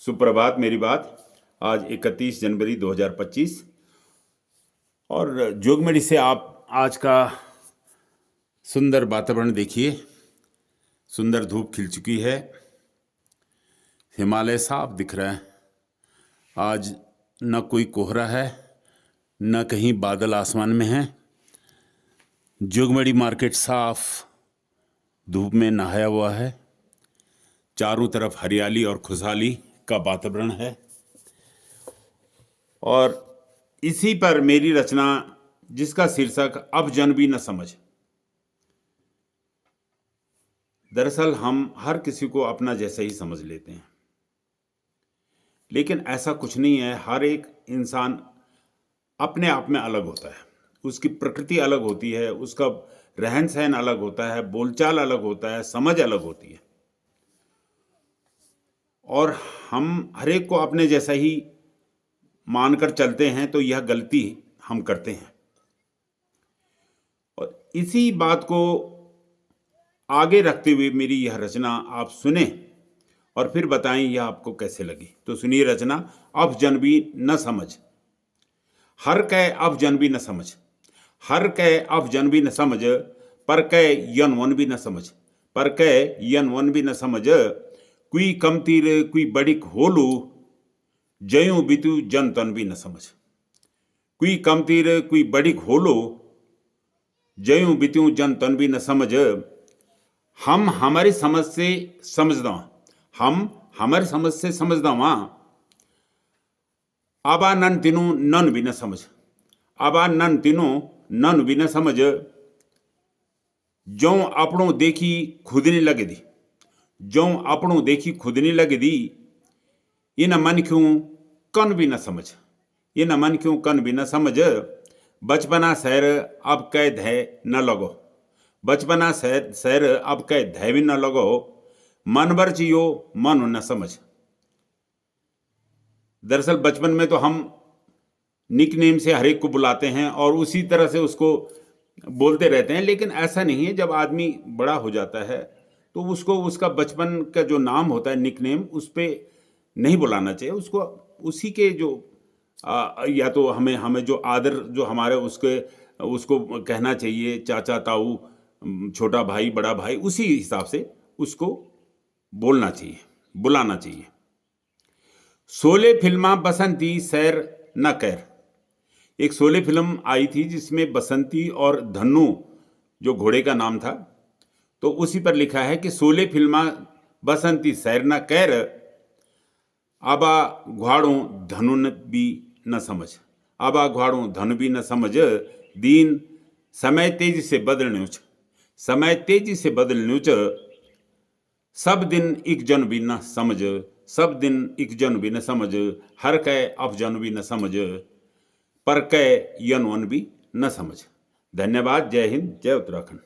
सुप्रभात। मेरी बात आज 31 जनवरी 2025 और जोगमेडी से आप आज का सुंदर वातावरण देखिए। सुंदर धूप खिल चुकी है, हिमालय साफ दिख रहा है। आज न कोई कोहरा है, न कहीं बादल आसमान में हैं। जोगमेडी मार्केट साफ धूप में नहाया हुआ है। चारों तरफ हरियाली और खुशहाली का वातावरण है और इसी पर मेरी रचना जिसका शीर्षक अब जन भी न समझ। दरअसल हम हर किसी को अपना जैसा ही समझ लेते हैं, लेकिन ऐसा कुछ नहीं है। हर एक इंसान अपने आप में अलग होता है। उसकी प्रकृति अलग होती है, उसका रहन सहन अलग होता है, बोलचाल अलग होता है, समझ अलग होती है और हम हर एक को अपने जैसा ही मानकर चलते हैं, तो यह गलती हम करते हैं। और इसी बात को आगे रखते हुए मेरी यह रचना आप सुने और फिर बताएं यह आपको कैसे लगी। तो सुनिए रचना, अब जन भी न समझ। हर कै अब जन भी न समझ, हर कै अब जन भी न समझ, पर कै यन वन भी न समझ, पर कै यन वन भी न समझ। कुई कमतीर कुई बड़िक होलू, जयूं बितु जन तन भी न समझ। कुई कमतीर कुई बड़िक होलो, जयूं बितु जन तन भी न समझ। हम हमारी समझ से समझदा, हम हमारी समझ से समझदा वहां। आबा नन तीनों नन भी न समझ, आबा नन तीनों नन भी न समझ। जो अपनों देखी खुद नहीं लगे दी, जो अपनों देखी खुद नहीं लगे दी। इन मन क्यों कन भी न समझ, इन मन क्यों कन भी न समझ। बचपना सैर अब कै धै न लगो, बचपना सैर अब कै धै भी न लगो। मन भर जियो मन न समझ। दरअसल बचपन में तो हम निक नेम से हर एक को बुलाते हैं और उसी तरह से उसको बोलते रहते हैं, लेकिन ऐसा नहीं है। जब आदमी बड़ा हो जाता है तो उसको उसका बचपन का जो नाम होता है, निक नेम, उस पर नहीं बुलाना चाहिए। उसको उसी के जो या तो हमें जो आदर जो हमारे उसको कहना चाहिए, चाचा ताऊ, छोटा भाई बड़ा भाई, उसी हिसाब से उसको बोलना चाहिए, बुलाना चाहिए। शोले फिल्मा बसंती सैर न कैर। एक शोले फिल्म आई थी जिसमें बसंती और धन्नू जो घोड़े का नाम था, तो उसी पर लिखा है कि शोले फिल्मा बसंती सैर न कैर, आबा घ्वाड़ों धनुन भी न समझ, आबा घ्वाड़ों धन भी न समझ। दीन समय तेजी से बदलने उच, समय तेजी से बदलने उच। सब दिन एक जन भी न समझ, सब दिन एक जन भी न समझ। हर कै अब जन भी न समझ, पर कै यन वन भी न समझ। धन्यवाद। जय हिंद, जय उत्तराखंड।